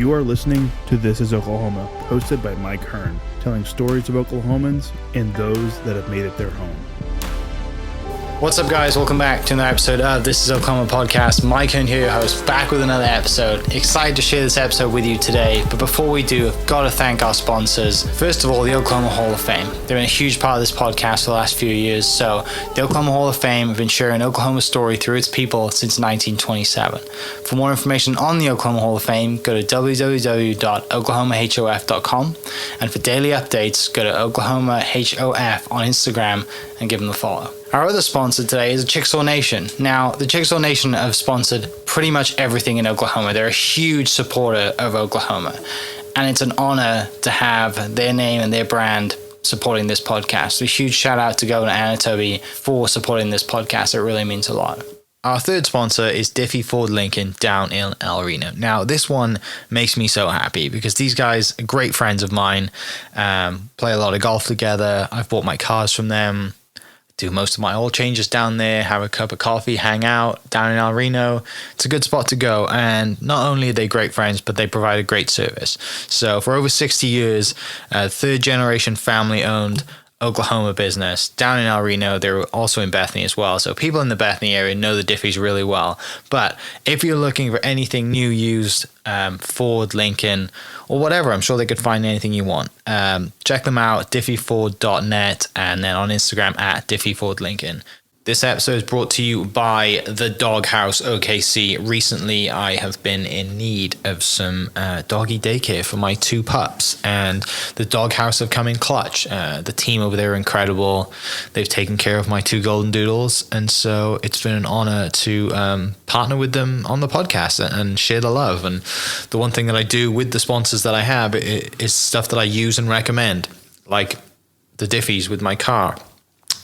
You are listening to This is Oklahoma, hosted by Mike Hearn, telling stories of Oklahomans and those that have made it their home. What's up, guys? Welcome back to another episode of This is Oklahoma podcast. Mike Hearn here, your host, back with another episode. Excited to share this episode with you today, but before we do, I've got to thank our sponsors. First of all, the Oklahoma Hall of Fame. They've been a huge part of this podcast for the last few years. So the Oklahoma Hall of Fame have been sharing Oklahoma's story through its people since 1927. For more information on the Oklahoma Hall of Fame, go to www.oklahomahof.com. And for daily updates, go to Oklahoma HOF on Instagram and give them a follow. Our other sponsor today is Chickasaw Nation. Now, the Chickasaw Nation have sponsored pretty much everything in Oklahoma. They're a huge supporter of Oklahoma, and it's an honor to have their name and their brand supporting this podcast. So a huge shout out to Governor Anatoby for supporting this podcast. It really means a lot. Our third sponsor is Diffie Ford Lincoln down in El Reno. Now, this one makes me so happy because these guys are great friends of mine, play a lot of golf together. I've bought my cars from them. Do most of my oil changes down there, have a cup of coffee, hang out down in El Reno. It's a good spot to go. And not only are they great friends, but they provide a great service. So for over 60 years, third generation family owned Oklahoma business down in El Reno. They're also in Bethany as well. So people in the Bethany area know the Diffies really well. But if you're looking for anything new, used, Ford, Lincoln, or whatever, I'm sure they could find anything you want. Check them out, diffieford.net, and then on Instagram at diffiefordlincoln. This episode is brought to you by the Doghouse OKC. Recently, I have been in need of some doggy daycare for my two pups, and the Doghouse have come in clutch. The team over there are incredible. They've taken care of my two golden doodles, and so it's been an honor to partner with them on the podcast and share the love. And the one thing that I do with the sponsors that I have is stuff that I use and recommend, like the Diffies with my car,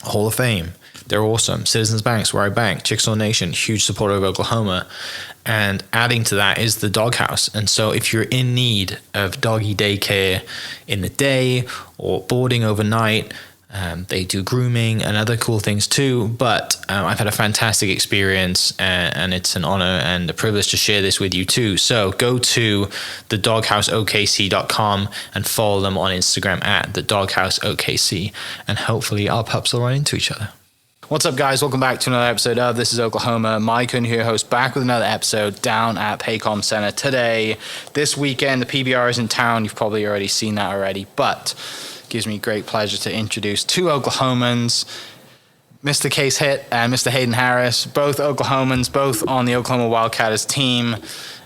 Hall of Fame. They're awesome. Citizens Banks, where I bank. Chickasaw Nation, huge supporter of Oklahoma. And adding to that is the Doghouse. And so if you're in need of doggy daycare in the day or boarding overnight, they do grooming and other cool things too. But I've had a fantastic experience, and it's an honor and a privilege to share this with you too. So go to thedogHouseOKC.com and follow them on Instagram at thedogHouseOKC. And hopefully our pups will run into each other. What's up, guys? Welcome back to another episode of This is Oklahoma. Mike Hearn here, host, back with another episode down at Paycom Center today. This weekend, the PBR is in town. You've probably already seen that already, but it gives me great pleasure to introduce two Oklahomans, Mr. Kase Hitt and Mr. Hayden Harris, both Oklahomans, both on the Oklahoma Wildcatters team.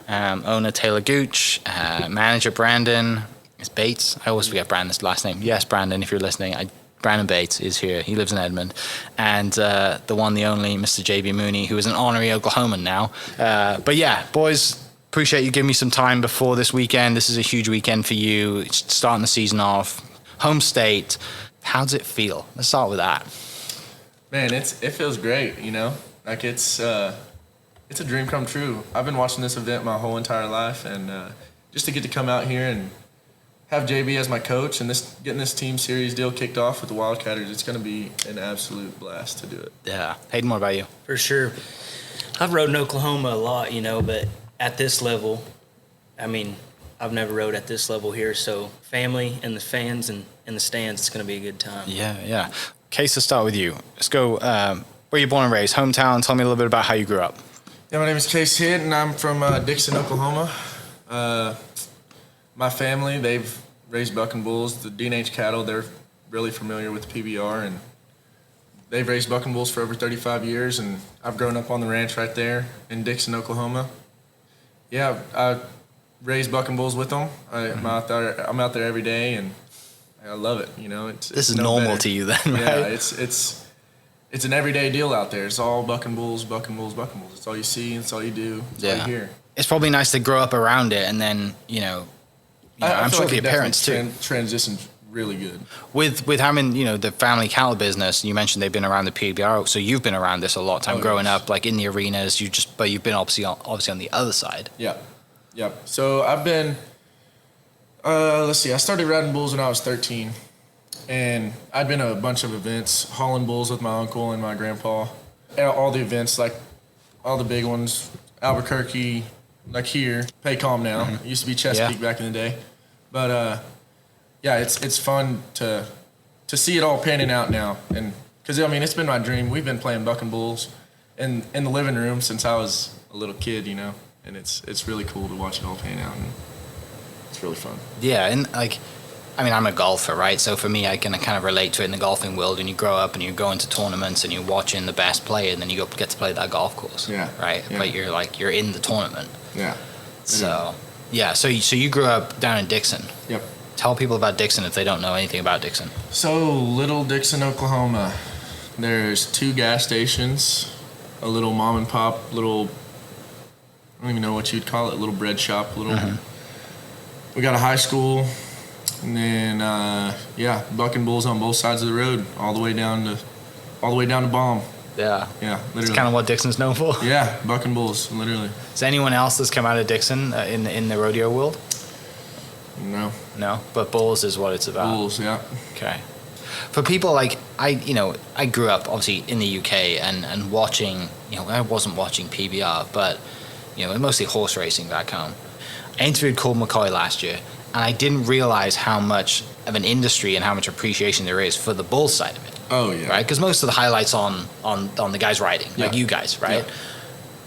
Owner Taylor Gooch, manager Brandon Bates. I always forget Brandon's last name. Yes, Brandon, if you're listening, Brandon Bates is here. He lives in Edmond. And the one, the only, Mr. J.B. Mooney, who is an honorary Oklahoman now. But yeah, boys, appreciate you giving me some time before this weekend. This is a huge weekend for you. It's starting the season off. Home state. How does it feel? Let's start with that. Man, it feels great, you know? Like it's a dream come true. I've been watching this event my whole entire life, and just to get to come out here and have JB as my coach and getting this team series deal kicked off with the Wildcatters, it's going to be an absolute blast to do it. Yeah. Hayden, what about you? For sure. I've rode in Oklahoma a lot, but at this level, I've never rode at this level here. So family and the fans and in the stands, it's going to be a good time. Yeah. Kase, let's start with you. Let's go, where you born and raised, hometown. Tell me a little bit about how you grew up. Yeah, my name is Kase Hitt, and I'm from Dickson, Oklahoma. My family, they've raised buck and bulls, the D&H cattle. They're really familiar with PBR, and they've raised buck and bulls for over 35 years, and I've grown up on the ranch right there in Dickson, Oklahoma. Yeah, I raised buck and bulls with them. I'm out there every day, and I love it. This is normal to you then, right? Yeah, it's an everyday deal out there. It's all buck and bulls, buck and bulls, buck and bulls. It's all you see, it's all you do, it's all you hear. It's probably nice to grow up around it, and then I'm sure like the parents too. Transitioned really good. With having the family cattle business, you mentioned they've been around the PBR, so you've been around this a lot of time growing up, like in the arenas. But you've been obviously on the other side. Yeah. So I've been. I started riding bulls when I was 13, and I'd been to a bunch of events, hauling bulls with my uncle and my grandpa. All the events, like all the big ones, Albuquerque, like here, Paycom now. It used to be Chesapeake back in the day. But, yeah, it's fun to see it all panning out now. And because, I mean, it's been my dream. We've been playing buck and bulls in the living room since I was a little kid, you know. And it's really cool to watch it all pan out. And it's really fun. Yeah, and like, I mean, I'm a golfer, right? So for me, I can kind of relate to it in the golfing world. When you grow up and you go into tournaments and you're watching the best play, and then you get to play that golf course. Yeah. Right. Yeah. But you're in the tournament. Yeah. So yeah. So you grew up down in Dickson. Yep. Tell people about Dickson if they don't know anything about Dickson. So, little Dickson, Oklahoma. There's 2 gas stations, a little mom and pop, little, I don't even know what you'd call it, little bread shop, We got a high school, and then buck and bulls on both sides of the road, all the way down to Baum. Yeah. Yeah, literally. It's kind of what Dickson's known for. Yeah, buck and bulls, literally. Is anyone else that's come out of Dickson in the rodeo world? No, but bulls is what it's about. bulls, yeah. Okay. For people like I grew up obviously in the UK and watching, I wasn't watching PBR, but mostly horse racing back home. I interviewed Cole McCoy last year, and I didn't realize how much of an industry and how much appreciation there is for the bull side of it. Oh yeah. Right, because most of the highlights on the guys riding, like you guys, right? Yeah.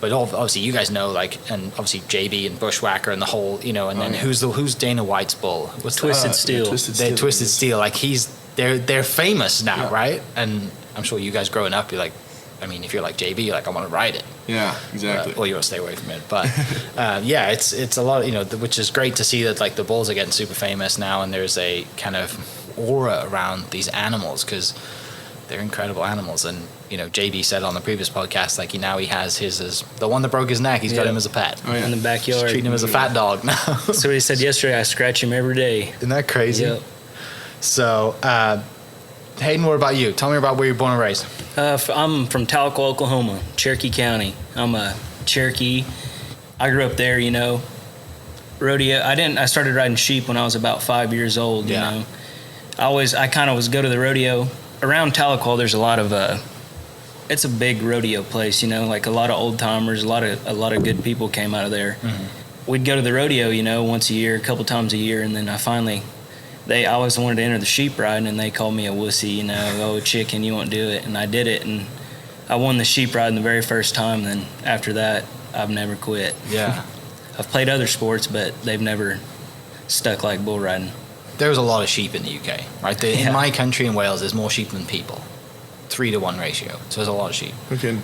But obviously, you guys know, and obviously JB and Bushwhacker and the whole, and then who's Dana White's bull? What's Twisted Steel. Twisted Steel. Like they're famous now, right? And I'm sure you guys growing up, you're like, I mean, if you're like JB, you're like, I want to ride it. Yeah, exactly. Or you want to stay away from it. But it's a lot, which is great to see that like the bulls are getting super famous now, and there's a kind of aura around these animals because they're incredible animals. And JB said on the previous podcast, like now he has his as the one that broke his neck. He's got him as a pet in the backyard. Just treating him as a fat dog now. So he said yesterday, I scratch him every day. Isn't that crazy? Yep. So, Hayden, what about you? Tell me about where you're born and raised. I'm from Tahlequah, Oklahoma, Cherokee County. I'm a Cherokee. I grew up there, rodeo. I started riding sheep when I was about 5 years old. I kind of go to the rodeo around Tahlequah. There's a lot of it's a big rodeo place, like a lot of old timers, a lot of good people came out of there. Mm-hmm. We'd go to the rodeo, once a year, a couple times a year, and then I always wanted to enter the sheep riding, and they called me a wussy, oh, chicken, you won't do it. And I did it, and I won the sheep riding the very first time. Then after that, I've never quit. Yeah. I've played other sports, but they've never stuck like bull riding. There's a lot of sheep in the UK, right? In my country, in Wales, there's more sheep than people. 3-to-1 ratio. So there's a lot of sheep. Okay.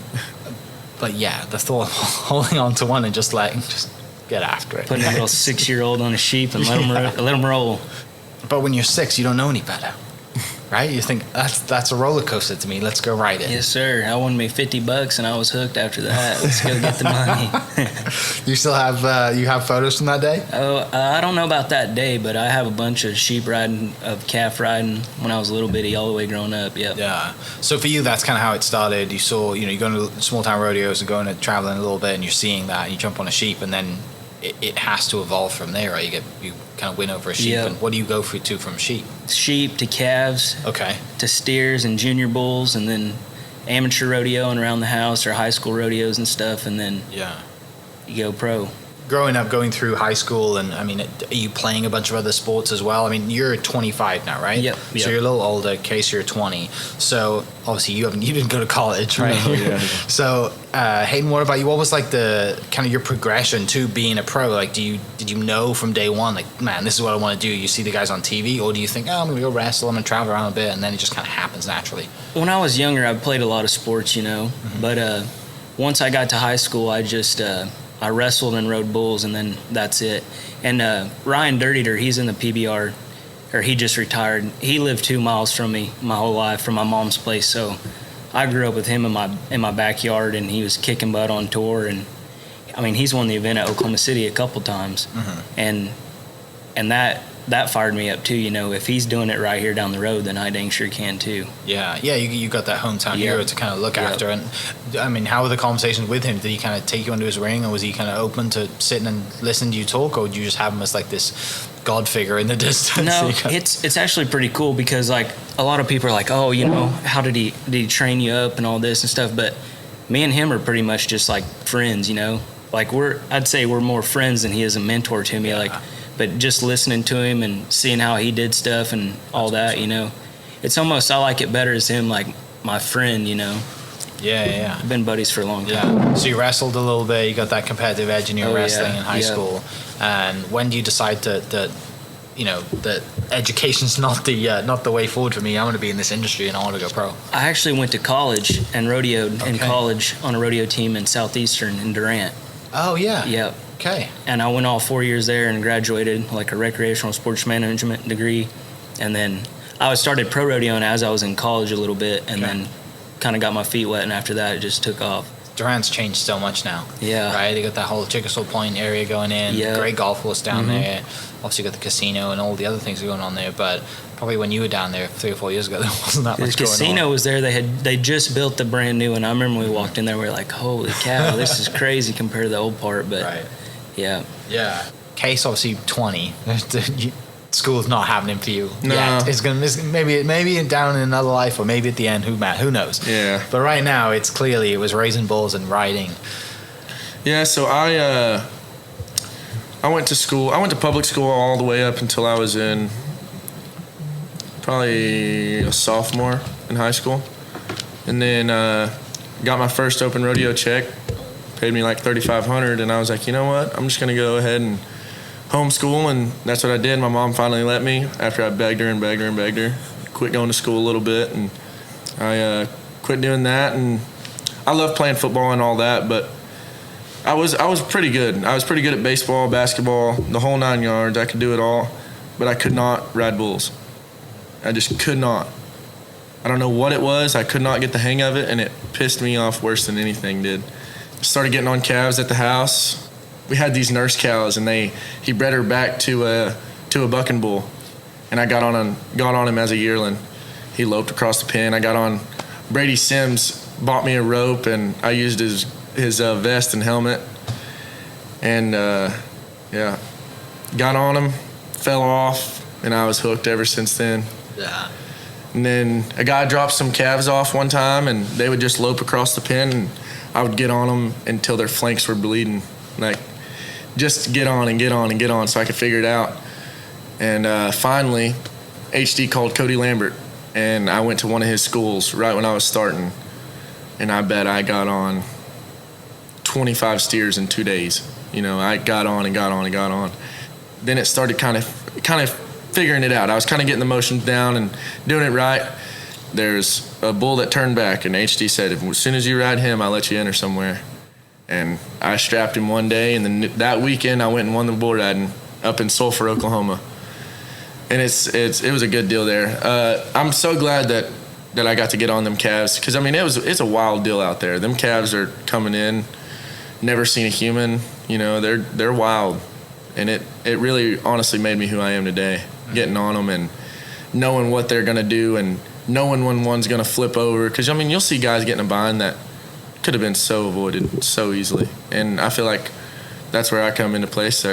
But yeah, the thought of holding on to one and just get after it. Putting a little 6-year-old on a sheep and let them roll. But when you're 6, you don't know any better, right? You think that's a roller coaster to me. Let's go ride it. Yes, sir. I won me $50 and I was hooked after that. Let's go get the money. You still have you have photos from that day? Oh, I don't know about that day, but I have a bunch of sheep riding, of calf riding when I was a little bitty, all the way growing up. Yep. Yeah. So for you, that's kind of how it started. You saw, you're going to small town rodeos and going to traveling a little bit, and you're seeing that, and you jump on a sheep, and then it has to evolve from there, right? You kind of win over a sheep. Yep. And what do you go to from sheep? Sheep to calves. Okay. To steers and junior bulls, and then amateur rodeo and around the house, or high school rodeos and stuff, and then you go pro. Growing up, going through high school, and I mean, are you playing a bunch of other sports as well? I mean, you're 25 now, right? Yep. So you're a little older. Kase, you're 20. So obviously you didn't go to college, right? No, yeah. So Hayden, what about you? What was like the kind of your progression to being a pro? Like, did you know from day one, like, man, this is what I want to do? You see the guys on TV, or do you think, oh, I'm gonna go wrestle, I'm gonna travel around a bit, and then it just kind of happens naturally? When I was younger, I played a lot of sports, mm-hmm. But once I got to high school, I just I wrestled and rode bulls, and then that's it. And Ryan Dirtiter, he's in the PBR, or he just retired. He lived 2 miles from me my whole life, from my mom's place. So I grew up with him in my backyard, and he was kicking butt on tour. And I mean, he's won the event at Oklahoma City a couple times, mm-hmm. and that fired me up too. If he's doing it right here down the road, then I dang sure can too. Yeah. You got that hometown hero to kind of look after. And I mean, how were the conversations with him? Did he kind of take you under his wing, or was he kind of open to sitting and listening to you talk, or did you just have him as like this God figure in the distance? No, it's actually pretty cool, because like a lot of people are like, oh, how did he train you up and all this and stuff, but me and him are pretty much just like friends, like I'd say we're more friends than he is a mentor to me. Like, but just listening to him and seeing how he did stuff and all that, you know, it's almost, I like it better as him, like my friend, you know. Yeah. I've been buddies for a long time. Yeah. So you wrestled a little bit. You got that competitive edge in your wrestling in high school. And when do you decide that you know, that education's not the way forward for me? I want to be in this industry and I want to go pro. I actually went to college and rodeoed in college on a rodeo team in Southeastern in Durant. Oh yeah. Yep. Okay. And I went all 4 years there and graduated like a recreational sports management degree. And then I started pro rodeoing as I was in college a little bit, and then kind of got my feet wet, and after that it just took off. Durant's changed so much now. Yeah. Right? They got that whole Chickasaw Point area going in. Yeah. Great golf course down there. Obviously got the casino and all the other things going on there, but probably when you were down there 3 or 4 years ago, there wasn't that much going on. The casino was there. They just built the brand new, and I remember when we walked in there, we were like, holy cow, this is crazy compared to the old part, but yeah. Kase, obviously 20. School's not happening for you No. yet. It's maybe down in another life, or maybe at the end. Who knows? Yeah. But right now, it was raising bulls and riding. Yeah. So I went to school. I went to public school all the way up until I was in probably a sophomore in high school, and then got my first open rodeo check. Paid me like $3,500, and I was like, you know what? I'm just gonna go ahead and homeschool, and that's what I did. My mom finally let me after I begged her. Quit going to school a little bit, and I quit doing that. And I love playing football and all that, but I was pretty good. I was pretty good at baseball, basketball, the whole 9 yards. I could do it all, but I could not ride bulls. I just could not. I don't know what it was. I could not get the hang of it, and it pissed me off worse than anything did. Started getting on calves at the house. We had these nurse cows, and he bred her back to a bucking bull, and I got on him as a yearling. He loped across the pen. I got on. Brady Sims bought me a rope, and I used his vest and helmet, and got on him, fell off, and I was hooked ever since then. Yeah. And then a guy dropped some calves off one time, and they would just lope across the pen, and I would get on them until their flanks were bleeding, like just get on so I could figure it out. And finally, HD called Cody Lambert, and I went to one of his schools right when I was starting, and I bet I got on 25 steers in 2 days. You know, I got on. Then it started kind of figuring it out. I was kind of getting the motions down and doing it right. There's a bull that turned back, and HD said, as soon as you ride him, I'll let you enter somewhere. And I strapped him one day, and then that weekend I went and won the bull riding up in Sulphur, Oklahoma. And it was a good deal there. I'm so glad that I got to get on them calves, because I mean it's a wild deal out there. Them calves are coming in, never seen a human. You know, they're wild, and it really honestly made me who I am today. Getting on them and knowing what they're gonna do, and knowing when one's gonna flip over. Because I mean you'll see guys getting a bind that could have been so avoided so easily, and I feel like that's where I come into place.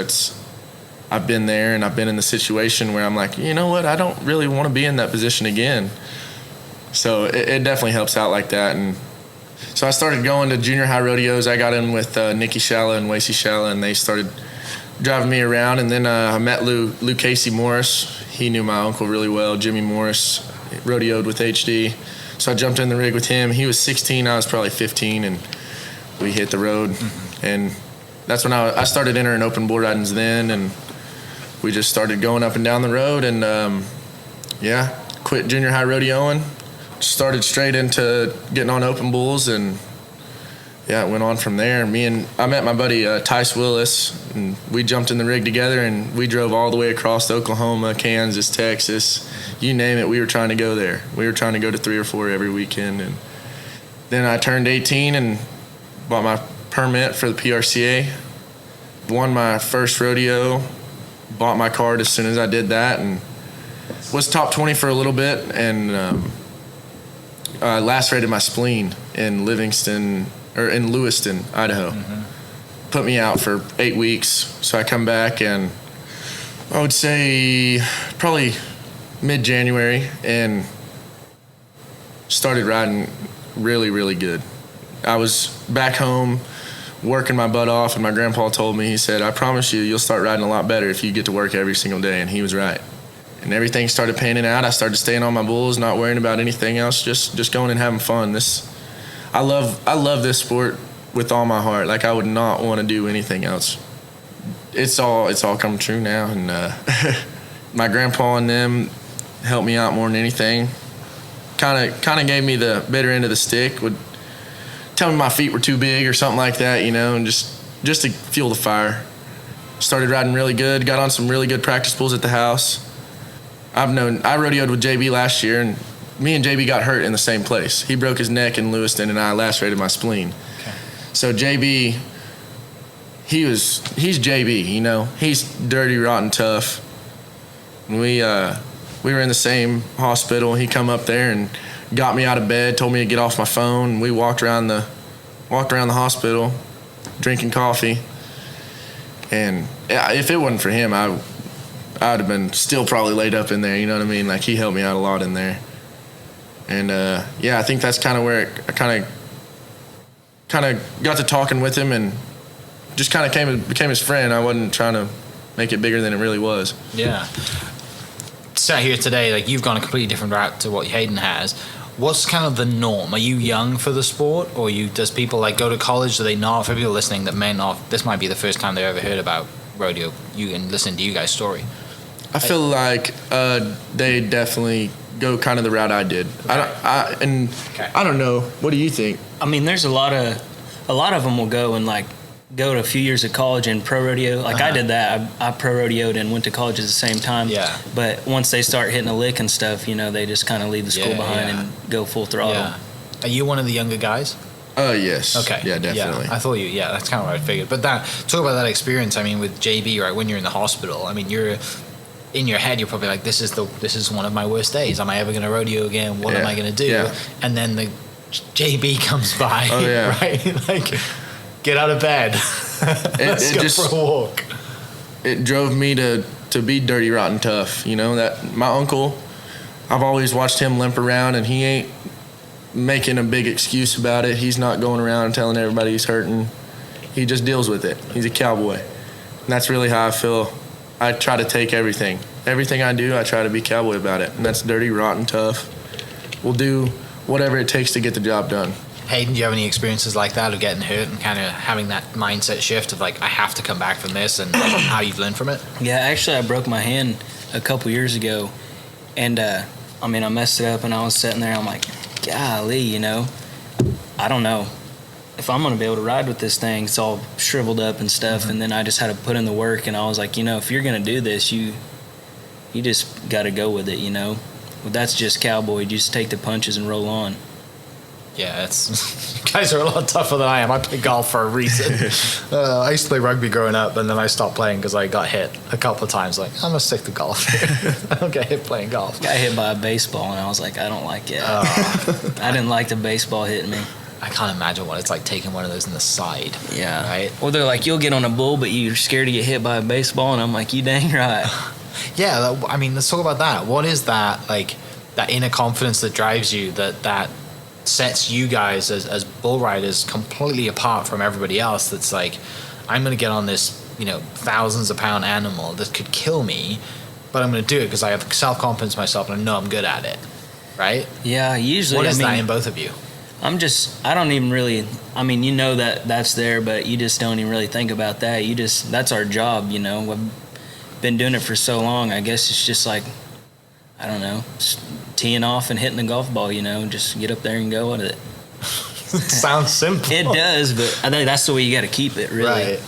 I've been there, and I've been in the situation where I'm like, you know what, I don't really want to be in that position again. So it definitely helps out like that. And so I started going to junior high rodeos. I got in with Nikki Shalla and Wacy Shalla, and they started driving me around. And then I met Lou Casey Morris. He knew my uncle really well. Jimmy Morris rodeoed with HD. So I jumped in the rig with him. He was 16, I was probably 15, and we hit the road. And that's when I started entering open bull ridings then, and we just started going up and down the road, and quit junior high rodeoing, started straight into getting on open bulls, and it went on from there. I met my buddy Tice Willis, and we jumped in the rig together, and we drove all the way across Oklahoma, Kansas, Texas, you name it. We were trying to go there. We were trying to go to 3 or 4 every weekend. And then I turned 18 and bought my permit for the PRCA, won my first rodeo, bought my card as soon as I did that, and was top 20 for a little bit, and lacerated my spleen in Lewiston, Idaho. Put me out for 8 weeks. So I come back, and I would say probably mid-January, and started riding really, really good. I was back home working my butt off, and my grandpa told me, he said, I promise you'll start riding a lot better if you get to work every single day, and he was right. And everything started panning out. I started staying on my bulls, not worrying about anything else, just going and having fun. I love this sport with all my heart. Like, I would not want to do anything else. It's all come true now, and my grandpa and them helped me out more than anything. Kind of gave me the better end of the stick. Would tell me my feet were too big or something like that, and just to fuel the fire. Started riding really good. Got on some really good practice bulls at the house. I rodeoed with JB last year, and me and JB got hurt in the same place. He broke his neck in Lewiston, and I lacerated my spleen. Okay. So JB, he's JB, he's dirty, rotten, tough. We were in the same hospital. He come up there and got me out of bed, told me to get off my phone. We walked around the hospital, drinking coffee. And if it wasn't for him, I would have been still probably laid up in there. You know what I mean? Like, he helped me out a lot in there. And I think that's kind of where I kind of got to talking with him and just kind of became his friend. I wasn't trying to make it bigger than it really was. Yeah. Sat here today, like, you've gone a completely different route to what Hayden has. What's kind of the norm? Are you young for the sport, or does people like go to college? Do they not? For people listening that may not, this might be the first time they've ever heard about rodeo. You can listen to you guys' story. I feel like they definitely go kind of the route I did. Okay. I don't know. What do you think? I mean, there's a lot of them will go and like go to a few years of college and pro rodeo. Like, I did that. I pro rodeoed and went to college at the same time. Yeah. But once they start hitting a lick and stuff, they just kind of leave the school behind and go full throttle. Yeah. Are you one of the younger guys? Yes. Okay. Yeah, definitely. Yeah, I thought you. Yeah, that's kind of what I figured. But talk about that experience. I mean, with JB, right? When you're in the hospital, I mean, you're in your head, you're probably like, this is one of my worst days. Am I ever going to rodeo again? What am I going to do? Yeah. And then the JB comes by. Oh yeah. Right. Like, get out of bed. Let's go for a walk. It drove me to be dirty, rotten, tough. That my uncle, I've always watched him limp around, and he ain't making a big excuse about it. He's not going around telling everybody he's hurting. He just deals with it. He's a cowboy. And that's really how I feel. I try to take everything I do, I try to be cowboy about it. And that's dirty, rotten, tough. We'll do whatever it takes to get the job done. Hayden, do you have any experiences like that of getting hurt and kind of having that mindset shift of like, I have to come back from this, and how you've learned from it? Yeah, actually I broke my hand a couple years ago, and I messed it up, and I was sitting there, I'm like, golly, I don't know if I'm going to be able to ride with this thing. It's all shriveled up and stuff. Mm-hmm. And then I just had to put in the work, and I was like, if you're going to do this, you just got to go with it, Well, that's just cowboy. You just take the punches and roll on. Yeah, you guys are a lot tougher than I am. I play golf for a reason. I used to play rugby growing up, and then I stopped playing because I got hit a couple of times. Like, I'm going to stick to golf. I don't get hit playing golf. Got hit by a baseball, and I was like, I don't like it. I didn't like the baseball hitting me. I can't imagine what it's like taking one of those in the side. Yeah. Right? Or they're like, you'll get on a bull, but you're scared to get hit by a baseball, and I'm like, you dang right. Yeah, let's talk about that. What is that, like, that inner confidence that drives you, that sets you guys as bull riders completely apart from everybody else? That's like, I'm going to get on this, thousands of pound animal that could kill me, but I'm going to do it because I have self-confidence in myself and I know I'm good at it, right? Yeah, usually. What is that in both of you? I don't even really, that's there, but you just don't even really think about that. That's our job, We've been doing it for so long. I guess it's just like, I don't know, just teeing off and hitting the golf ball, just get up there and go with it. Sounds simple. It does, but I think that's the way you got to keep it, really. Right.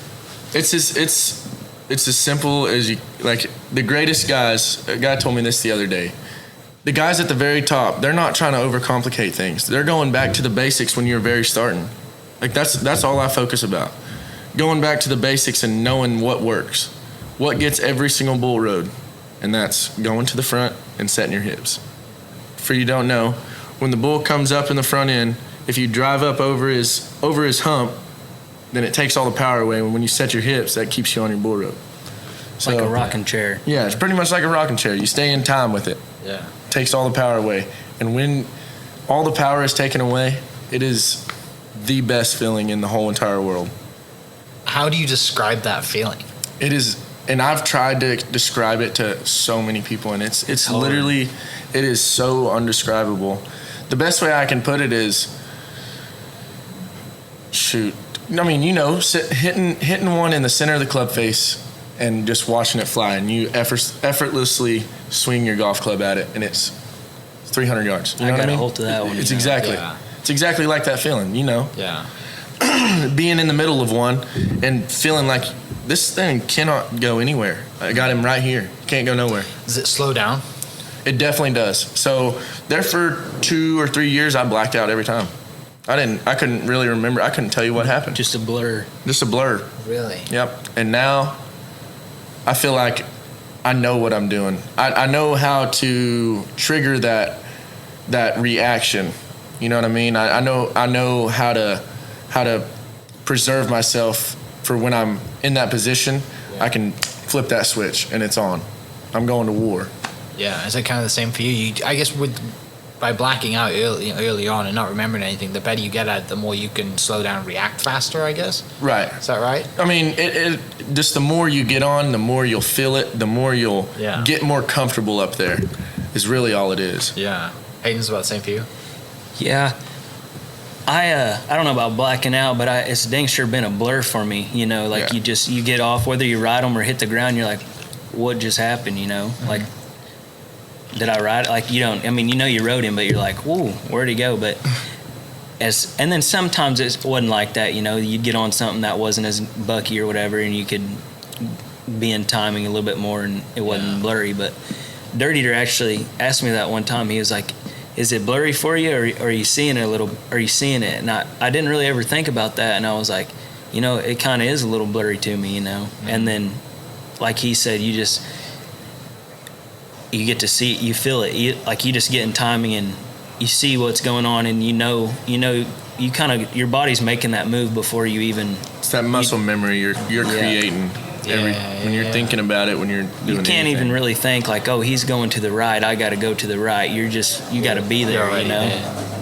It's as simple as you, like, the greatest guys, a guy told me this the other day. The guys at the very top, they're not trying to overcomplicate things. They're going back to the basics when you're very starting. Like, that's all I focus about. Going back to the basics and knowing what works. What gets every single bull rode. And that's going to the front and setting your hips. For you don't know, when the bull comes up in the front end, if you drive up over his hump, then it takes all the power away. And when you set your hips, that keeps you on your bull rope. So, like a rocking chair. Yeah, it's pretty much like a rocking chair. You stay in time with it. Yeah. Takes all the power away. And when all the power is taken away, it is the best feeling in the whole entire world. How do you describe that feeling? It is, and I've tried to describe it to so many people, and it's literally, it is so undescribable. The best way I can put it is, shoot, I mean, hitting one in the center of the club face and just watching it fly, and you effortlessly swing your golf club at it, and it's 300 yards. You know what I mean? A hold to that one. It's exactly like that feeling, Yeah. Being in the middle of one and feeling like this thing cannot go anywhere. I got him right here. Can't go nowhere. Does it slow down? It definitely does. So there for 2 or 3 years, I blacked out every time. I couldn't really remember. I couldn't tell you what happened. Just a blur. Really? Yep. And now I feel like I know what I'm doing. I know how to trigger that reaction. You know what I mean? I know how to preserve myself for when I'm in that position. Yeah. I can flip that switch and it's on. I'm going to war. Yeah. Is it kind of the same for you? I guess by blacking out early on and not remembering anything, the better you get at it, the more you can slow down and react faster, I guess. Right. Is that right? I mean, it just the more you get on, the more you'll feel it, the more you'll get more comfortable up there is really all it is. Yeah. Hayden's about the same for you? Yeah. I don't know about blacking out, but it's dang sure been a blur for me, you get off, whether you ride them or hit the ground, you're like, what just happened, Mm-hmm. Like, did I ride? Like, you rode him, but you're like, whoa, where'd he go? But and then sometimes it wasn't like that, you'd get on something that wasn't as bucky or whatever, and you could be in timing a little bit more, and it wasn't blurry. But Dirt Eater actually asked me that one time. He was like, is it blurry for you, or are you seeing it a little? Are you seeing it? And I didn't really ever think about that, and I was like, it kind of is a little blurry to me, Mm-hmm. And then, like he said, you get to see it, you feel it, you just get in timing and you see what's going on, and you kind of, your body's making that move before you even. It's that muscle memory you're creating. When you're thinking about it, when you're doing you can't even really think like, oh, he's going to the right, I got to go to the right. You got to be there,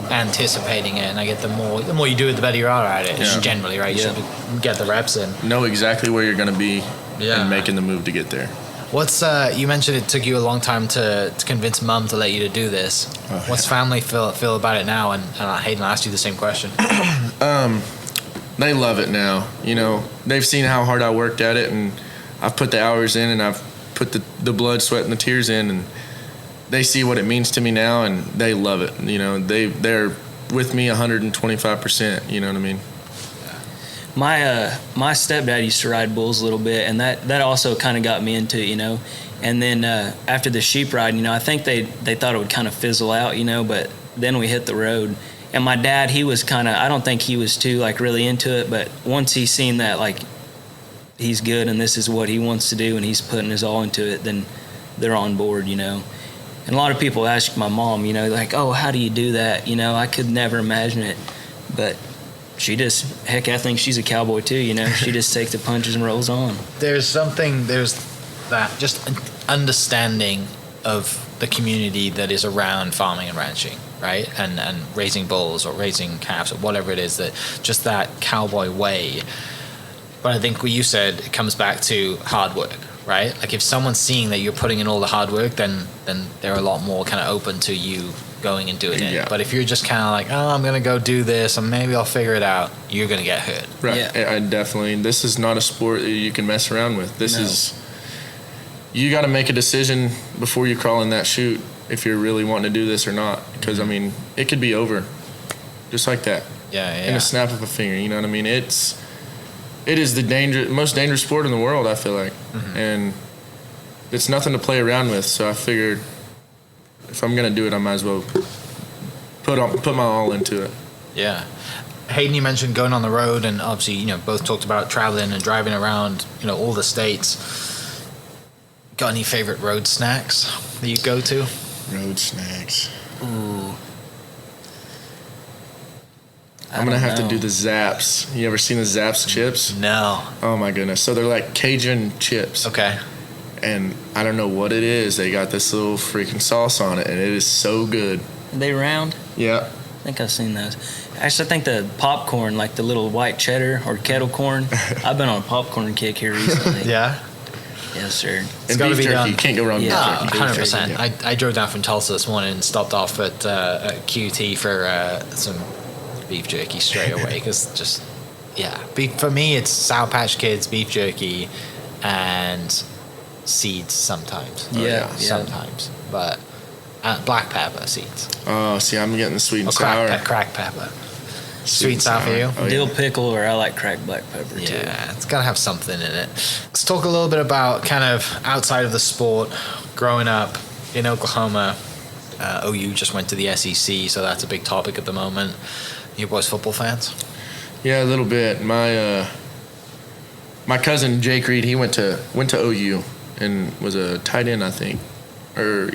anticipating it. And I get the more you do it, the better you are at it. Just generally, right? You should get the reps in. Know exactly where you're going to be and making the move to get there. What's you mentioned it took you a long time to convince Mum to let you to do this. What's family feel about it now? And Hayden, I'll ask you the same question. They love it now. They've seen how hard I worked at it, and I've put the hours in, and I've put the blood, sweat, and the tears in, and they see what it means to me now, and they love it. They're with me 125%. You know what I mean? My stepdad used to ride bulls a little bit, and that also kind of got me into it, And then after the sheep ride, I think they thought it would kind of fizzle out, but then we hit the road. And my dad, he was kind of, I don't think he was too really into it, but once he's seen that he's good and this is what he wants to do and he's putting his all into it, then they're on board, And a lot of people ask my mom, like, oh, how do you do that? I could never imagine it, but she just, I think she's a cowboy too, She just takes the punches and rolls on. There's that just understanding of the community that is around farming and ranching, right? And raising bulls or raising calves or whatever it is, that just that cowboy way. But I think what you said, it comes back to hard work, right? Like if someone's seeing that you're putting in all the hard work, then they're a lot more kind of open to you going and doing it. But if you're just kind of like, oh, I'm going to go do this and maybe I'll figure it out, you're going to get hurt. Right. Yeah. I definitely, this is not a sport that you can mess around with. This is, you got to make a decision before you crawl in that chute if you're really wanting to do this or not. Because, it could be over just like that. Yeah. In a snap of a finger, you know what I mean? It is the most dangerous sport in the world, I feel like. Mm-hmm. And it's nothing to play around with. So I figured if I'm going to do it, I might as well put my all into it. Yeah. Hayden, you mentioned going on the road, and obviously, both talked about traveling and driving around, all the states. Got any favorite road snacks that you go to? Road snacks. Ooh. I'm going to have to do the Zaps. You ever seen the Zaps chips? No. Oh, my goodness. So they're like Cajun chips. Okay. And I don't know what it is. They got this little freaking sauce on it, and it is so good. Are they round? Yeah. think I've seen those. Actually, I think the popcorn, like the little white cheddar or kettle corn. I've been on a popcorn kick here recently. Yeah. Yes, sir. And gotta beef be jerky, done. you can't go wrong with Yeah. beef jerky. 100%. Yeah. I drove down from Tulsa this morning and stopped off at QT for some beef jerky straight away because just, yeah. For me, it's Sour Patch Kids, beef jerky, and seeds sometimes. Yeah. Sometimes. But black pepper seeds. Oh, see, I'm getting the sweet and Or sour. crack pepper. Sweet and sour for you? Oh, Dill yeah. pickle, or I like cracked black pepper too. Yeah, it's got to have something in it. Let's talk a little bit about kind of outside of the sport, growing up in Oklahoma. OU just went to the SEC, so that's a big topic at the moment. You boys football fans? Yeah, a little bit. My cousin Jake Reed, he went to OU and was a tight end, I think. I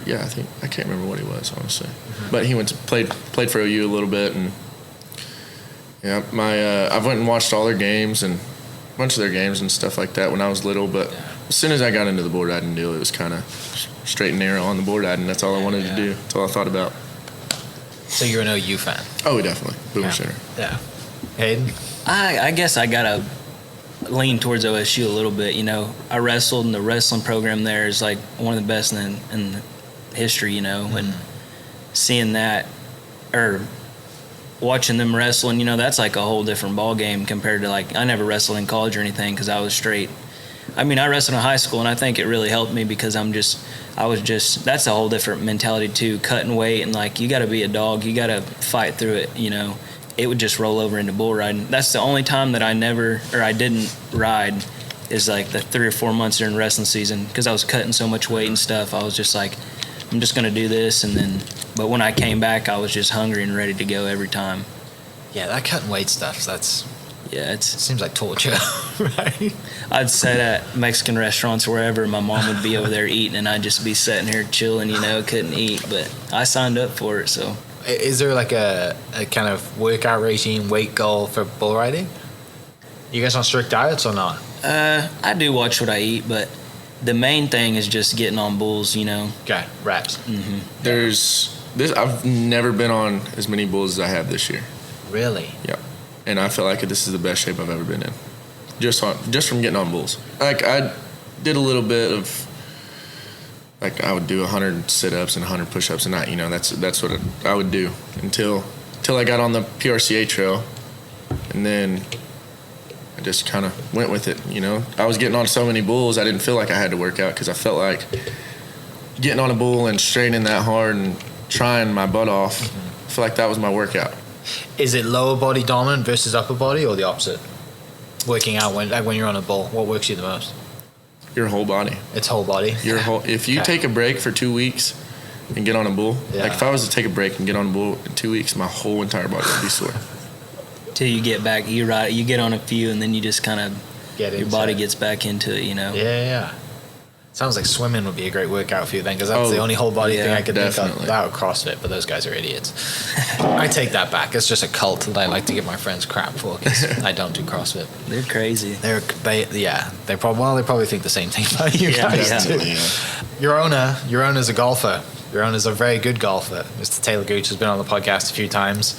can't remember what he was, honestly. But he played for OU a little bit, and yeah, I've went and watched all their games and a bunch of their games and stuff like that when I was little. But as soon as I got into the board riding deal, it was kind of straight and narrow on the board riding. That's all I wanted to do. That's all I thought about. So you're an OU fan? Oh, definitely. Boomer Center. Yeah. Hayden? I guess I gotta lean towards OSU a little bit. You know, I wrestled, and the wrestling program there is like one of the best in history. You know, and seeing that or watching them wrestling, you know, that's like a whole different ball game compared to, like, I never wrestled in college or anything because I was straight. I mean, I wrestled in high school, and I think it really helped me because that's a whole different mentality too, cutting weight, and like, you got to be a dog, you got to fight through it, you know. It would just roll over into bull riding. That's the only time that I didn't ride is like the 3 or 4 months during wrestling season because I was cutting so much weight and stuff. I was just like, I'm just going to do this, and then, but when I came back, I was just hungry and ready to go every time. Yeah, that cutting weight stuff, It seems like torture, right? I'd sit at Mexican restaurants wherever. My mom would be over there eating, and I'd just be sitting here chilling, you know, couldn't eat. But I signed up for it, so. Is there like a kind of workout regime, weight goal for bull riding? You guys on strict diets or not? I do watch what I eat, but the main thing is just getting on bulls, you know. Okay, reps. Mm-hmm. I've never been on as many bulls as I have this year. Really? Yeah. And I feel like this is the best shape I've ever been in. Just from getting on bulls. Like, I did a little bit of, like, I would do 100 sit-ups and 100 push-ups a night. You know, that's what I would do until I got on the PRCA trail. And then I just kind of went with it, you know. I was getting on so many bulls, I didn't feel like I had to work out because I felt like getting on a bull and straining that hard and trying my butt off, I feel like that was my workout. Is it lower body dominant versus upper body, or the opposite? Working out when you're on a bull, what works you the most? Your whole body. It's whole body. If you take a break for 2 weeks and get on a bull, like if I was to take a break and get on a bull in 2 weeks, my whole entire body would be sore. Till you get back, you get on a few, and then you just kind of your body gets back into it, you know. Yeah. Sounds like swimming would be a great workout for you then, because that's the only whole body thing I could think of without CrossFit, but those guys are idiots. I take that back. It's just a cult that I like to give my friends crap for because I don't do CrossFit. They're crazy. They probably think the same thing about you guys too. Yeah. Your owner's a golfer. Your owner's a very good golfer. Mr. Taylor Gooch has been on the podcast a few times.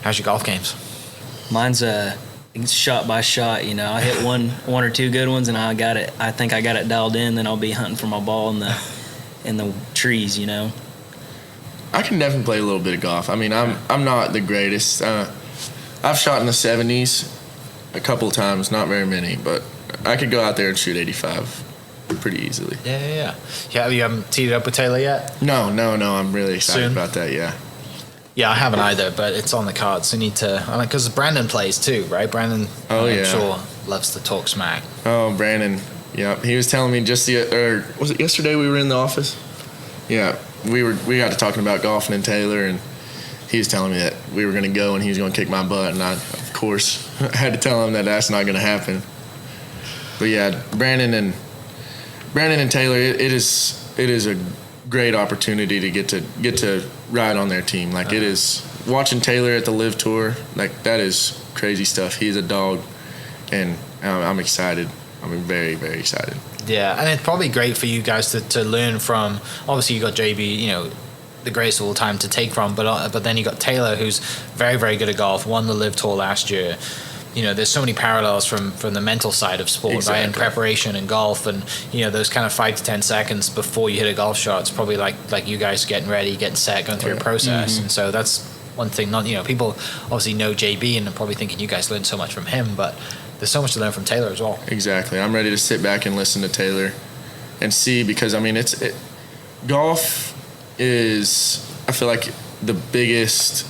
How's your golf games? Mine's it's shot by shot, you know. I hit one or two good ones, and I think I got it dialed in. Then I'll be hunting for my ball in the trees, you know. I can definitely play a little bit of golf. I mean, I'm not the greatest. I've shot in the 70s a couple of times, not very many, but I could go out there and shoot 85 pretty easily. Yeah. You haven't teed it up with Taylor yet? No. I'm really excited about that. Yeah. Yeah, I haven't either, but it's on the cards. We need to, because Brandon plays too, right? Brandon, I'm sure, loves to talk smack. Oh, Brandon. Yeah, he was telling me was it yesterday we were in the office? Yeah, we got to talking about golfing and Taylor, and he was telling me that we were going to go and he was going to kick my butt, and I, of course, had to tell him that that's not going to happen. But yeah, Brandon and Taylor, it is a great opportunity to get to ride on their team. Like, it is watching Taylor at the Live Tour, like, that is crazy stuff. He's a dog, and I'm excited. I'm very, very excited. Yeah, and it's probably great for you guys to learn from. Obviously, you got JB, you know, the greatest of all time to take from. But then you got Taylor, who's very, very good at golf, won the Live Tour last year. You know, there's so many parallels from the mental side of sport, Exactly. right? And preparation and golf, and you know, those kind of 5 to 10 seconds before you hit a golf shot. It's probably like you guys getting ready, getting set, going through your process. And so that's one thing. Not, you know, people obviously know JB and are probably thinking you guys learned so much from him, but there's so much to learn from Taylor as well. Exactly. I'm ready to sit back and listen to Taylor and see, because I mean, golf is, I feel like, the biggest.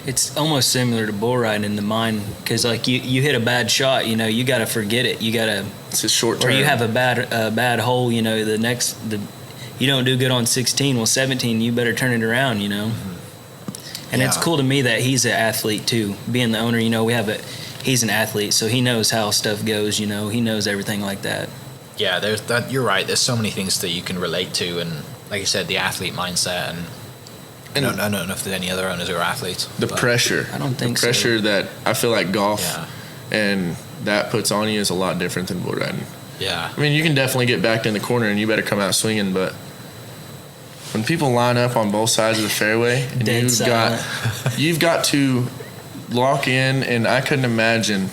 It's almost similar to bull riding in the mind, because like you hit a bad shot, you know, you got to forget it. You got to. It's a short term. Or you have a bad hole, you know. You don't do good on 16. Well, 17, you better turn it around, you know. And it's cool to me that he's an athlete too. Being the owner, you know, he's an athlete, so he knows how stuff goes. You know, he knows everything like that. Yeah, there's that. You're right. There's so many things that you can relate to, and like you said, the athlete mindset, and I don't know if there's any other owners who are athletes. The pressure. I don't think the pressure so. that I feel like golf and that puts on you is a lot different than bull riding. Yeah. I mean, you can definitely get backed in the corner and you better come out swinging, but when people line up on both sides of the fairway and you've got to lock in, and I couldn't imagine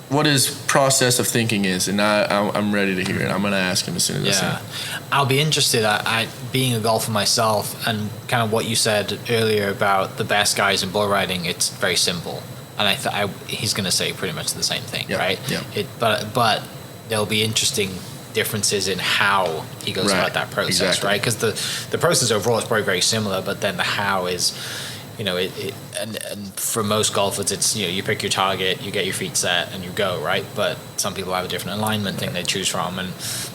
what his process of thinking is, and I'm ready to hear it. I'm going to ask him as soon as I see him. I'll be interested. I being a golfer myself, and kind of what you said earlier about the best guys in bull riding, it's very simple, and he's going to say pretty much the same thing, right? Yeah. But there'll be interesting differences in how he goes about that process, right? Because the process overall is probably very similar, but then the how is, you know, and for most golfers, it's, you know, you pick your target, you get your feet set, and you go, right? But some people have a different alignment thing they choose from. And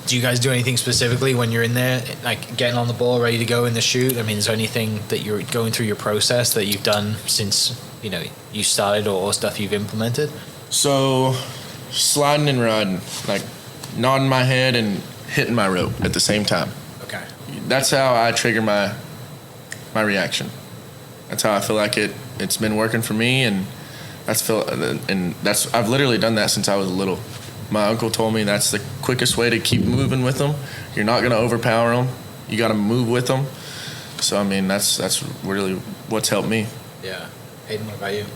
do you guys do anything specifically when you're in there, like getting on the ball, ready to go in the shoot? I mean, is there anything that you're going through your process that you've done since, you know, you started, or stuff you've implemented? So, sliding and riding, like nodding my head and hitting my rope at the same time. Okay. That's how I trigger my reaction. That's how I feel like it's been working for me, and I've literally done that since I was little. My uncle told me that's the quickest way to keep moving with them. You're not going to overpower them. You got to move with them. So I mean, that's really what's helped me. Yeah. Hayden, what about you?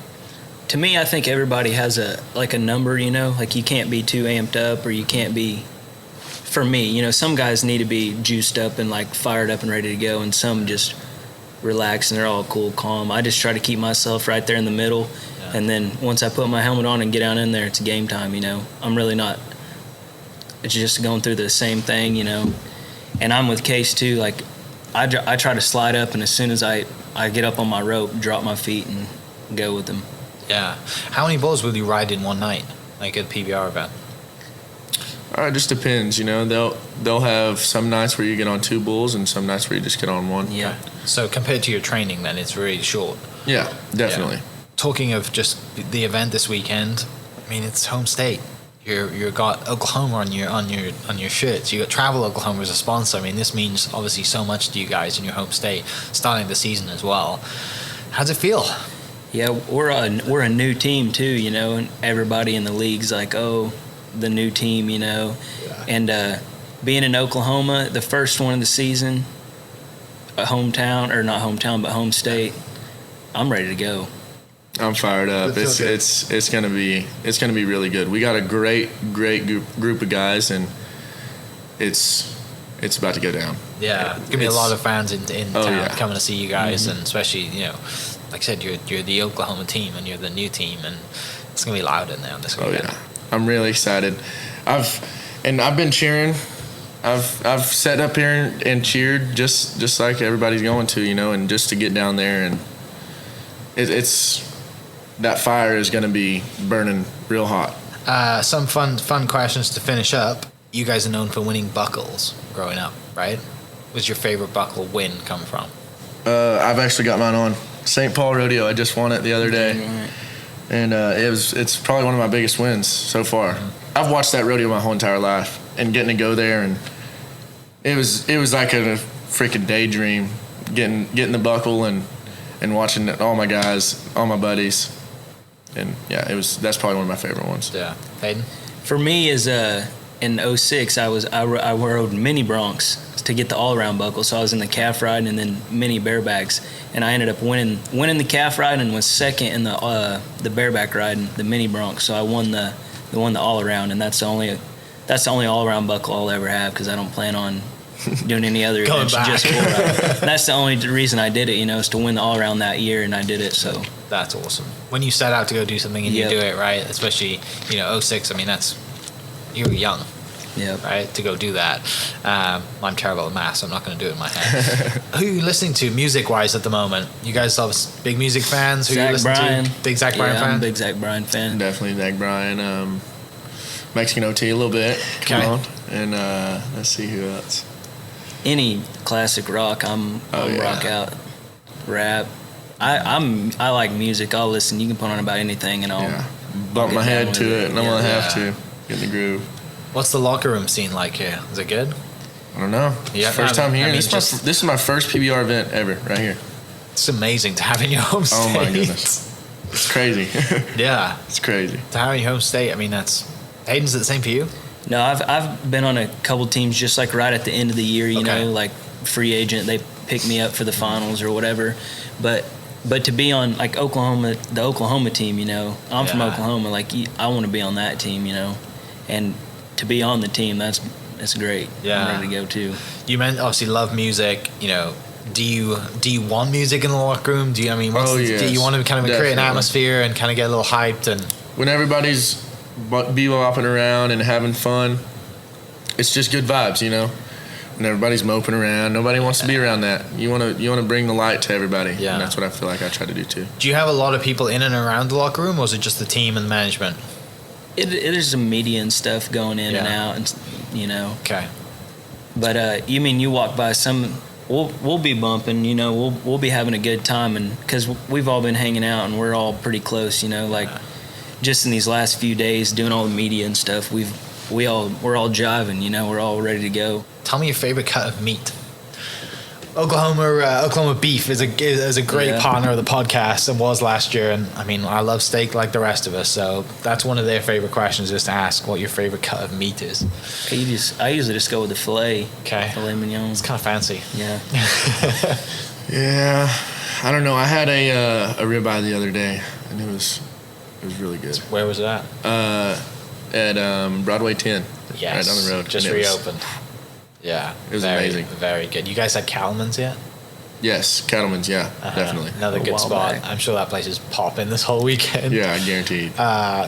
To me, I think everybody has a number, you know, like you can't be too amped up, or you can't be. For me, you know, some guys need to be juiced up and like fired up and ready to go, and some just relax and they're all cool, calm. I just try to keep myself right there in the middle, and then once I put my helmet on and get down in there, it's game time, you know. I'm really not, it's just going through the same thing, you know. And I'm with Kase too, like I try to slide up, and as soon as I get up on my rope, drop my feet and go with them. Yeah. How many bulls will you ride in one night, like at a PBR event? It just depends, you know. They'll have some nights where you get on 2 bulls and some nights where you just get on 1. Yeah. So compared to your training, then it's really short. Yeah, definitely. Yeah. Talking of just the event this weekend, I mean, it's home state. You got Oklahoma on your shirts. You got Travel Oklahoma as a sponsor. I mean, this means obviously so much to you guys in your home state, starting the season as well. How's it feel? Yeah, we're a new team too, you know, and everybody in the league's like, oh, the new team, you know. Yeah. And being in Oklahoma, the first one of the season, hometown, or not hometown, but home state, I'm ready to go. I'm fired up. It's gonna be really good. We got a great group of guys, and it's about to go down. Yeah, it's gonna be a lot of fans in town coming to see you guys, and especially, you know, like I said, you're the Oklahoma team and you're the new team, and it's gonna be loud in there this weekend. Oh yeah, I'm really excited. I've been cheering. I've sat up here and cheered just like everybody's going to, you know, and just to get down there, and it's that fire is going to be burning real hot. Some fun questions to finish up. You guys are known for winning buckles growing up, right? Where's your favorite buckle win come from? I've actually got mine on St. Paul Rodeo. I just won it the other day, and it's probably one of my biggest wins so far. Mm-hmm. I've watched that rodeo my whole entire life, and getting to go there, and it was like a freaking daydream, getting the buckle and watching all my guys, all my buddies. And yeah, that's probably one of my favorite ones. Yeah. Hayden? For me is in 06, I rode mini broncs to get the all-around buckle. So I was in the calf ride and then mini barebacks, and I ended up winning the calf ride and was second in the bareback ride, the mini broncs. So I won the all-around, and that's the only all-around buckle I'll ever have, because I don't plan on doing any other events. Just full ride. That's the only reason I did it, is to win the all-around that year, and I did it. So that's awesome. When you set out to go do something and you do it, right? Especially 06. I mean, you were young. Yeah. Right, to go do that. I'm terrible at math, so I'm not going to do it in my head. Who are you listening to music-wise at the moment? You guys are big music fans? Who Zach you listening Bryan. to? Big Zach Bryan fan? I'm a big Zach Bryan fan. Definitely Zach Bryan. Mexican OT a little bit. Come on. And let's see who else. Any classic rock, I'm rock out. Rap. I like music. I'll listen. You can put on about anything, and I'll bump my head to it, and I'm gonna have to get in the groove. What's the locker room scene like here? Is it good? I don't know. Yeah, first time here. I mean, this is my first PBR event ever, right here. It's amazing to have in your home state. Oh my goodness, it's crazy. Yeah, it's crazy to have in your home state. I mean, Hayden's it the same for you? No, I've been on a couple teams just like right at the end of the year, you know, like free agent. They pick me up for the finals or whatever. But to be on like the Oklahoma team, I'm from Oklahoma. Like I want to be on that team, and to be on the team, that's great. Yeah, I'm ready to go too. You obviously love music. Do you want music in the locker room? Do you? I mean, do you want to kind of create an atmosphere and kind of get a little hyped? And when everybody's bebopping around and having fun, it's just good vibes, When everybody's moping around, nobody wants to be around that. You want to bring the light to everybody. Yeah, and that's what I feel like I try to do too. Do you have a lot of people in and around the locker room, or is it just the team and management? There's some media and stuff going in and out, and Okay. But you walk by some, we'll be bumping, we'll be having a good time, and because we've all been hanging out and we're all pretty close, just in these last few days doing all the media and stuff, we're all jiving, we're all ready to go. Tell me your favorite cut of meat. Oklahoma Beef is a great partner of the podcast and was last year, and I mean I love steak like the rest of us, so that's one of their favorite questions, is to ask what your favorite cut of meat is. I usually just go with the filet. Okay. Filet mignon. It's kind of fancy. Yeah. Yeah, I don't know. I had a ribeye the other day, and it was really good. Where was that? At Broadway 10. Yes. Right down the road. Just reopened. Yeah, it was amazing. Very good. You guys had Cattleman's yet? Yes, Cattleman's, definitely. Another good spot. Back. I'm sure that place is popping this whole weekend. Yeah, guaranteed.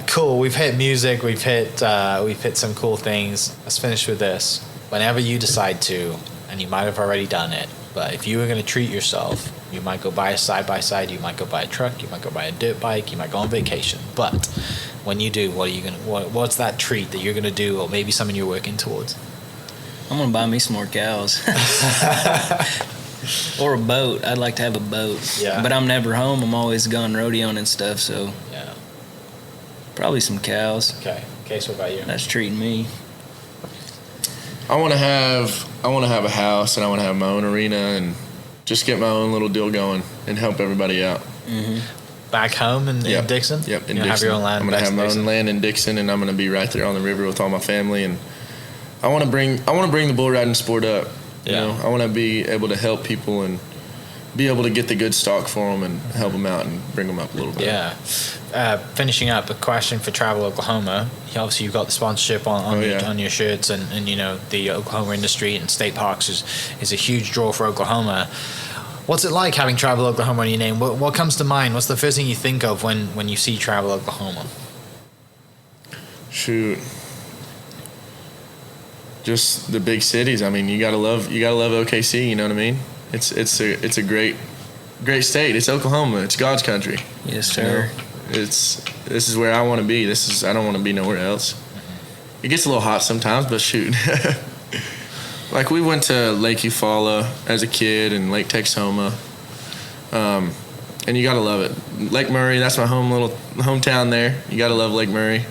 Cool. We've hit music. We've hit some cool things. Let's finish with this. Whenever you decide to, and you might have already done it, but if you were going to treat yourself, you might go buy a side-by-side, you might go buy a truck, you might go buy a dirt bike, you might go on vacation. But when you do, what's that treat that you're going to do, or maybe something you're working towards? I'm going to buy me some more cows. Or a boat. I'd like to have a boat. Yeah. But I'm never home. I'm always gone rodeoing and stuff, so yeah. Probably some cows. Okay. Kase, what about you? That's treating me. I want to have a house, and I want to have my own arena, and just get my own little deal going and help everybody out. Mm-hmm. Back home in Dickson? Yep, in Dixon. Have your own land. I'm going to have my own land in Dickson, and I'm going to be right there on the river with all my family, and I want to bring the bull riding sport up. You know, I want to be able to help people and be able to get the good stock for them and help them out and bring them up a little bit. Yeah. Finishing up, a question for Travel Oklahoma. Obviously, you've got the sponsorship on your shirts, and the Oklahoma industry and state parks is a huge draw for Oklahoma. What's it like having Travel Oklahoma on your name? What comes to mind? What's the first thing you think of when you see Travel Oklahoma? Shoot. Just the big cities. I mean, you gotta love OKC. You know what I mean? It's a great state. It's Oklahoma. It's God's country. Yes, sir. This is where I want to be. I don't want to be nowhere else. It gets a little hot sometimes, but shoot. Like we went to Lake Eufaula as a kid and Lake Texoma, and you gotta love it. Lake Murray, that's my hometown there. You gotta love Lake Murray.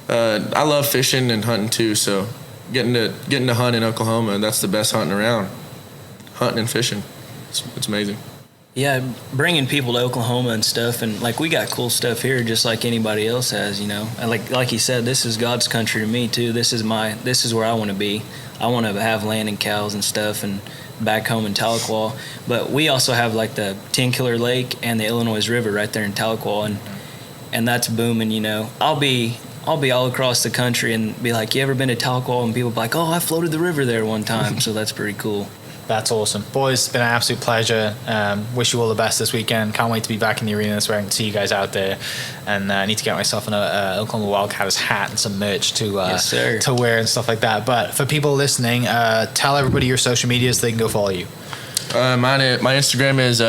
I love fishing and hunting too, so getting to hunt in Oklahoma, that's the best hunting around. Hunting and fishing, it's amazing. Yeah, bringing people to Oklahoma and stuff, and like we got cool stuff here, just like anybody else has, you know. And like he said, this is God's country to me too. This is where I want to be. I want to have land and cows and stuff, and back home in Tahlequah. But we also have like the 10 Killer Lake and the Illinois River right there in Tahlequah, and that's booming. You know, I'll be all across the country and be like, "You ever been to Tahlequah?" And people be like, "Oh, I floated the river there one time." So that's pretty cool. That's awesome. Boys, it's been an absolute pleasure. Wish you all the best this weekend. Can't wait to be back in the arena this week and see you guys out there. And I need to get myself an Oklahoma Wildcatters hat and some merch to wear and stuff like that. But for people listening, tell everybody your social media so they can go follow you. My Instagram is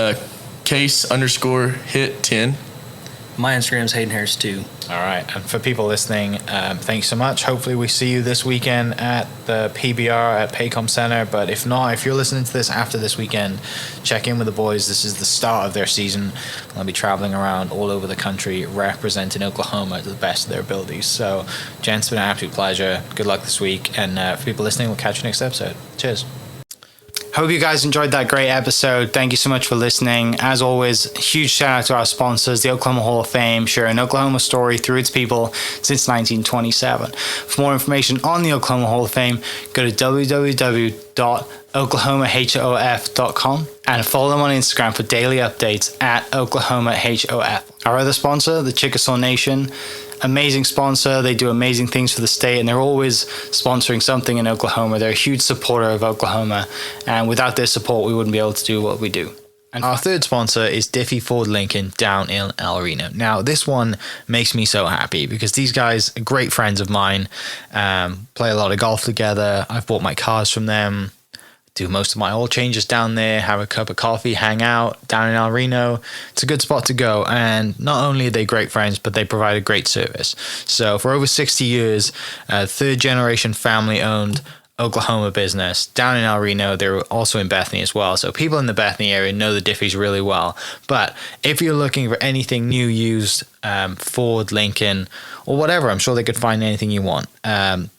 Kase_Hitt10. My Instagram's Hayden Harris too. All right. And for people listening, thanks so much. Hopefully we see you this weekend at the PBR at Paycom Center. But if not, if you're listening to this after this weekend, check in with the boys. This is the start of their season. They'll be traveling around all over the country representing Oklahoma to the best of their abilities. So, gents, it's been an absolute pleasure. Good luck this week. And for people listening, we'll catch you next episode. Cheers. Hope you guys enjoyed that great episode. Thank you so much for listening. As always, huge shout out to our sponsors, the Oklahoma Hall of Fame, sharing Oklahoma story through its people since 1927. For more information on the Oklahoma Hall of Fame, go to www.oklahomahof.com and follow them on Instagram for daily updates at OklahomaHOF. Our other sponsor, the Chickasaw Nation, amazing sponsor. They do amazing things for the state, and they're always sponsoring something in Oklahoma. They're a huge supporter of Oklahoma, and without their support, we wouldn't be able to do what we do. And our third sponsor is Diffie Ford Lincoln down in El Reno. Now, this one makes me so happy because these guys are great friends of mine, play a lot of golf together. I've bought my cars from them, do most of my oil changes down there, have a cup of coffee, hang out down in El Reno. It's a good spot to go. And not only are they great friends, but they provide a great service. So for over 60 years, third generation family owned Oklahoma business down in El Reno. They're also in Bethany as well. So people in the Bethany area know the Diffies really well. But if you're looking for anything new, used, Ford, Lincoln, or whatever, I'm sure they could find anything you want.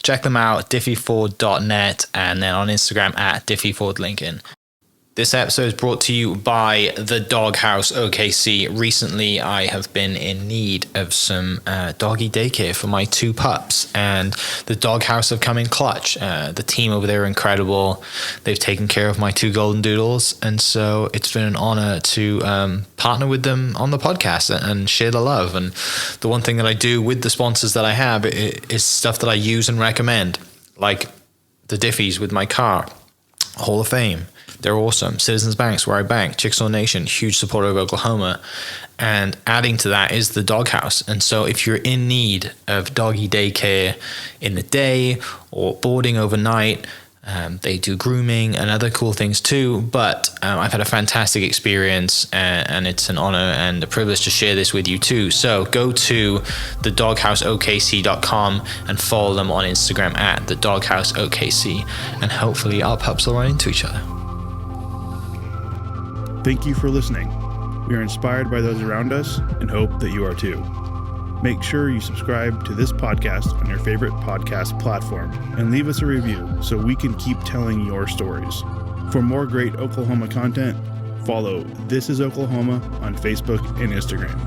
Check them out, diffieford.net, and then on Instagram at diffiefordlincoln. This episode is brought to you by the Doghouse OKC. Recently, I have been in need of some doggy daycare for my two pups, and the Doghouse have come in clutch. The team over there are incredible. They've taken care of my two golden doodles, and so it's been an honor to partner with them on the podcast and share the love. And the one thing that I do with the sponsors that I have is stuff that I use and recommend, like the Diffies with my car, Hall of Fame. They're awesome. Citizens Banks, where I bank. Chickasaw Nation, huge supporter of Oklahoma. And adding to that is the Doghouse. And so if you're in need of doggy daycare in the day or boarding overnight, they do grooming and other cool things too. But I've had a fantastic experience, and it's an honor and a privilege to share this with you too. So go to thedogHouseOKC.com and follow them on Instagram at thedogHouseOKC. And hopefully our pups will run into each other. Thank you for listening. We are inspired by those around us and hope that you are too. Make sure you subscribe to this podcast on your favorite podcast platform and leave us a review so we can keep telling your stories. For more great Oklahoma content, follow This Is Oklahoma on Facebook and Instagram.